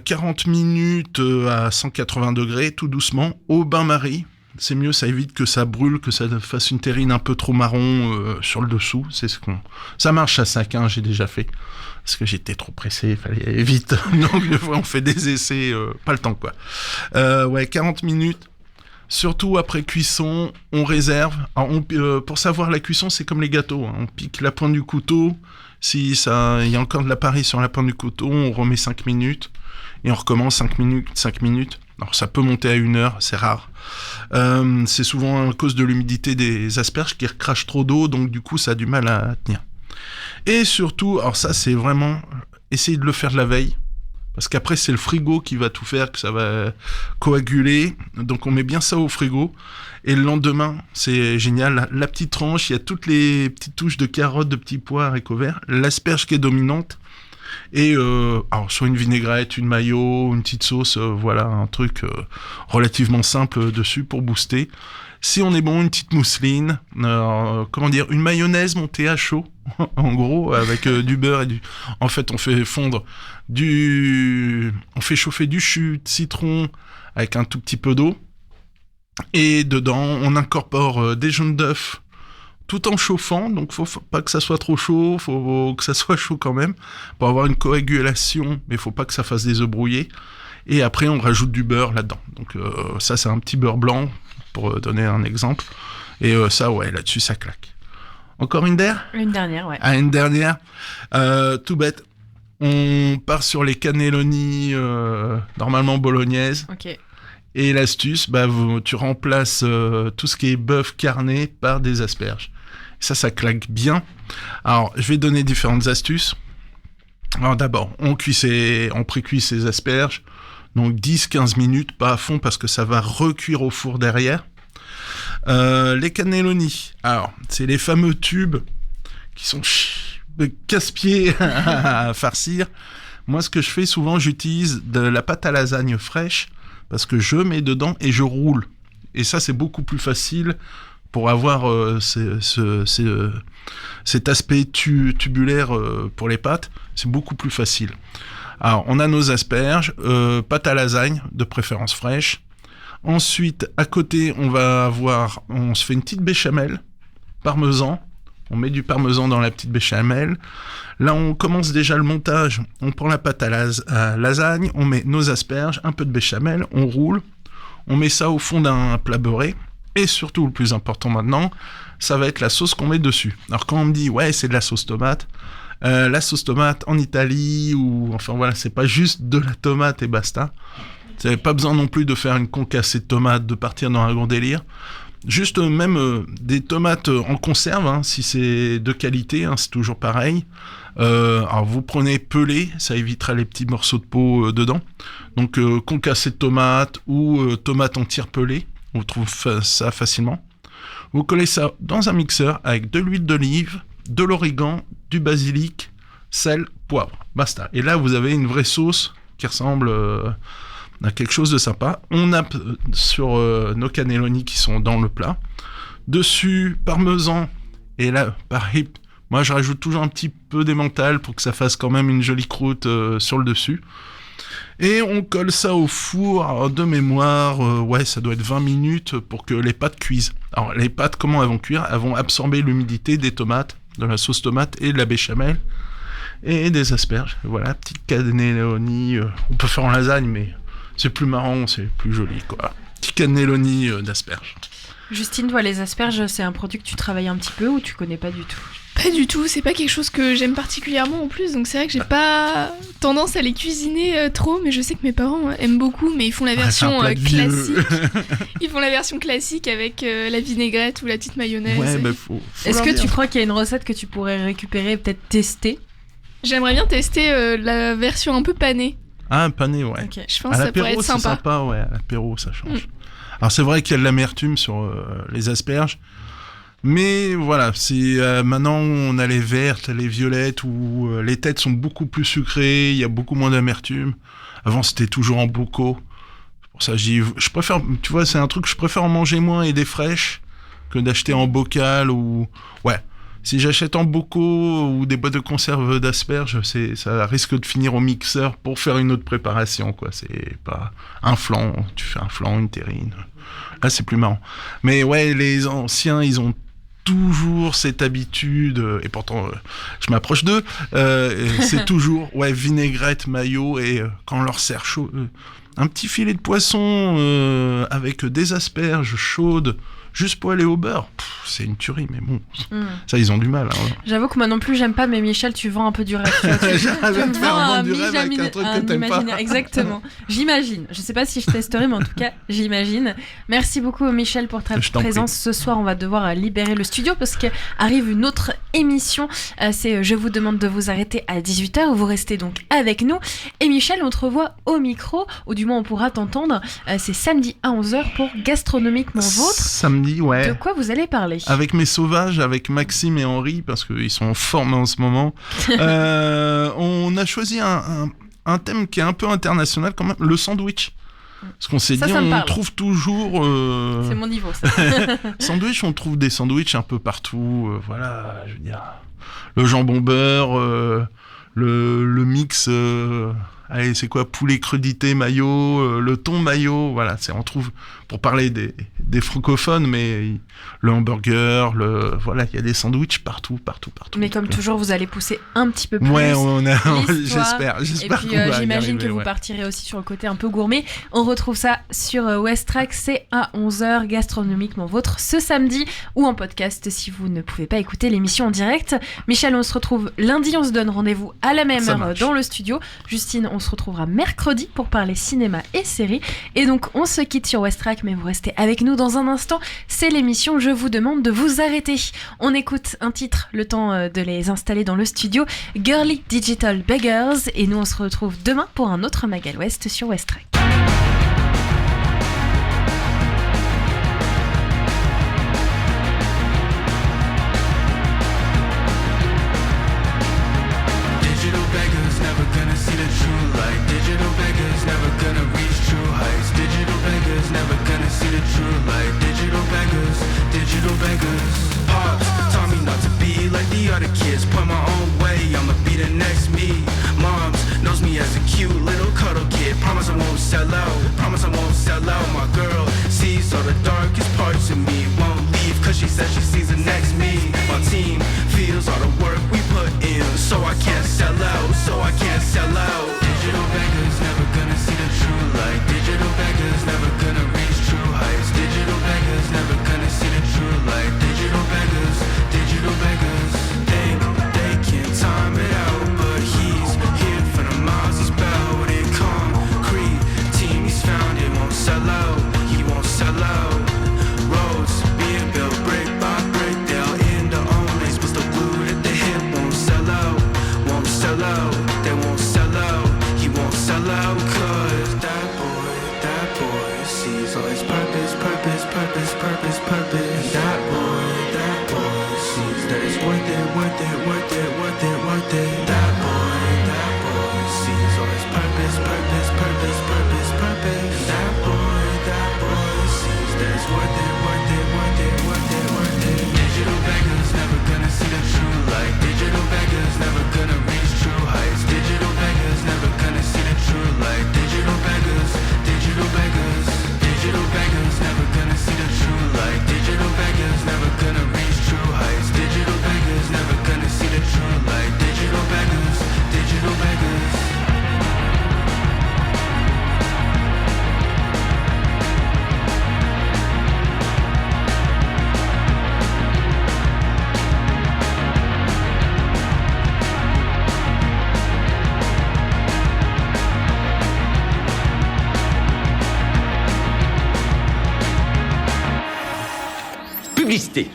40 minutes à 180 degrés, tout doucement, au bain-marie. C'est mieux, ça évite que ça brûle, que ça fasse une terrine un peu trop marron sur le dessous. Ça marche à 5, hein, j'ai déjà fait. Parce que j'étais trop pressé, il fallait vite. Donc, on fait des essais, pas le temps, quoi. 40 minutes. Surtout après cuisson, on réserve. Alors, pour savoir la cuisson, c'est comme les gâteaux. Hein. On pique la pointe du couteau. Si il y a encore de l'appareil sur la pointe du couteau, on remet 5 minutes. Et on recommence 5 minutes. Alors ça peut monter à 1 heure, c'est rare. C'est souvent à cause de l'humidité des asperges qui recrachent trop d'eau, donc du coup ça a du mal à tenir. Et surtout, alors ça c'est vraiment essayer de le faire de la veille, parce qu'après c'est le frigo qui va tout faire, que ça va coaguler, donc on met bien ça au frigo. Et le lendemain, c'est génial, la petite tranche, il y a toutes les petites touches de carottes, de petits pois, haricots verts, l'asperge qui est dominante. Et alors soit une vinaigrette, une mayo, une petite sauce, voilà, un truc relativement simple dessus pour booster. Si on est bon, une petite mousseline, une mayonnaise montée à chaud, en gros, avec du beurre et En fait, on fait chauffer du jus de citron avec un tout petit peu d'eau. Et dedans, on incorpore des jaunes d'œufs tout en chauffant, donc faut pas que ça soit trop chaud, faut que ça soit chaud quand même, pour avoir une coagulation, mais faut pas que ça fasse des œufs brouillés. Et après, on rajoute du beurre là-dedans. Donc ça, c'est un petit beurre blanc, pour donner un exemple. Et ça, ouais, là-dessus, ça claque. Encore une dernière ? Une dernière, ouais. Ah, une dernière. Tout bête. On part sur les cannelloni, normalement bolognaises. Ok. Et l'astuce, tu remplaces tout ce qui est bœuf carné par des asperges. Ça claque bien. Alors, je vais donner différentes astuces. Alors d'abord, on précuit ces asperges. Donc 10-15 minutes, pas à fond parce que ça va recuire au four derrière. Les cannelloni, alors c'est les fameux tubes qui sont casse-pieds à farcir. Moi, ce que je fais souvent, j'utilise de la pâte à lasagne fraîche parce que je mets dedans et je roule. Et ça, c'est beaucoup plus facile pour avoir cet aspect tubulaire pour les pâtes. C'est beaucoup plus facile. Alors, on a nos asperges, pâte à lasagne, de préférence fraîche. Ensuite, à côté, on se fait une petite béchamel, parmesan. On met du parmesan dans la petite béchamel. Là, on commence déjà le montage. On prend la pâte à lasagne, on met nos asperges, un peu de béchamel, on roule. On met ça au fond d'un plat beurré. Et surtout, le plus important maintenant, ça va être la sauce qu'on met dessus. Alors, quand on me dit, ouais, c'est de la sauce tomate, la sauce tomate en Italie, c'est pas juste de la tomate et basta. Vous n'avez pas besoin non plus de faire une concassée de tomates, de partir dans un grand délire. Juste même des tomates en conserve, si c'est de qualité, c'est toujours pareil. Alors vous prenez pelé, ça évitera les petits morceaux de peau dedans. Donc concassée de tomates ou tomates entières pelées, on trouve ça facilement. Vous collez ça dans un mixeur avec de l'huile d'olive, de l'origan, du basilic, sel, poivre. Basta. Et là, vous avez une vraie sauce qui ressemble à quelque chose de sympa. On nappe sur nos cannelloni qui sont dans le plat. Dessus, parmesan. Et là, pareil, moi, je rajoute toujours un petit peu d'emmental pour que ça fasse quand même une jolie croûte sur le dessus. Et on colle ça au four. Alors, de mémoire, ça doit être 20 minutes pour que les pâtes cuisent. Alors, les pâtes, comment elles vont cuire ? Elles vont absorber l'humidité des tomates, de la sauce tomate et de la béchamel. Et des asperges. Voilà, petite cannelloni. On peut faire en lasagne, mais c'est plus marrant, c'est plus joli, quoi. Petit cannelloni d'asperges. Justine, toi, les asperges, c'est un produit que tu travailles un petit peu ou tu connais pas du tout ? Pas du tout, c'est pas quelque chose que j'aime particulièrement en plus, donc c'est vrai que j'ai pas tendance à les cuisiner trop, mais je sais que mes parents aiment beaucoup, mais ils font la version classique. Ils font la version classique avec la vinaigrette ou la petite mayonnaise. Ouais, faut Est-ce que tu crois qu'il y a une recette que tu pourrais récupérer, peut-être tester ? J'aimerais bien tester la version un peu panée. Ah, pané, ouais. Okay. Je pense que ça pourrait être sympa. C'est sympa, ouais. À l'apéro, ça change. Alors, c'est vrai qu'il y a de l'amertume sur les asperges. Mais voilà, maintenant, on a les vertes, les violettes, où les têtes sont beaucoup plus sucrées, il y a beaucoup moins d'amertume. Avant, c'était toujours en bocaux. Pour ça, je préfère, tu vois, c'est un truc que je préfère en manger moins et des fraîches que d'acheter en bocal ou... Ouais. Si j'achète en bocaux ou des boîtes de conserve d'asperges, ça risque de finir au mixeur pour faire une autre préparation, quoi. C'est pas un flan, tu fais un flan, une terrine. Là, c'est plus marrant. Mais ouais, les anciens, ils ont toujours cette habitude, et pourtant, je m'approche d'eux, c'est toujours, vinaigrette, mayo, et quand on leur sert chaud, un petit filet de poisson avec des asperges chaudes, juste poêlé au beurre, c'est une tuerie, mais bon, ça, ils ont du mal. Hein. J'avoue que moi non plus, j'aime pas, mais Michel, tu vends un peu du rêve. Tu me vends du rêve avec un truc que t'aimes pas. Exactement. J'imagine. Je sais pas si je testerai, mais en tout cas, j'imagine. Merci beaucoup, Michel, pour ta présence. Ce soir, on va devoir libérer le studio parce qu'arrive une autre émission. C'est Je vous demande de vous arrêter à 18h. Vous restez donc avec nous. Et Michel, on te revoit au micro, ou du moins on pourra t'entendre. C'est samedi à 11h pour Gastronomiquement Vôtre. Samedi, ouais. De quoi vous allez parler ? Avec mes sauvages, avec Maxime et Henri, parce qu'ils sont en forme en ce moment. On a choisi un thème qui est un peu international quand même, le sandwich. Parce qu'on s'est dit, on trouve toujours... C'est mon niveau, ça. Sandwich, on trouve des sandwichs un peu partout. Voilà, je veux dire, le jambon beurre, le mix allez, c'est quoi, poulet crudité mayo, le thon mayo, voilà, on trouve, pour parler des francophones, mais le hamburger, voilà, il y a des sandwichs partout. Mais comme toujours, vous allez pousser un petit peu plus. Ouais, j'espère. Et puis j'imagine que vous partirez aussi sur le côté un peu gourmet. On retrouve ça sur West Track, c'est à 11h, gastronomiquement vôtre, ce samedi, ou en podcast si vous ne pouvez pas écouter l'émission en direct. Michel, on se retrouve lundi, on se donne rendez-vous à la même heure dans le studio. Justine, on se retrouvera mercredi pour parler cinéma et séries. Et donc, on se quitte sur West Track, mais vous restez avec nous dans un instant. C'est l'émission Je vous demande de vous arrêter. On écoute un titre, le temps de les installer dans le studio, Girly Digital Beggars, et nous on se retrouve demain pour un autre Magal West sur West Track. Publicité.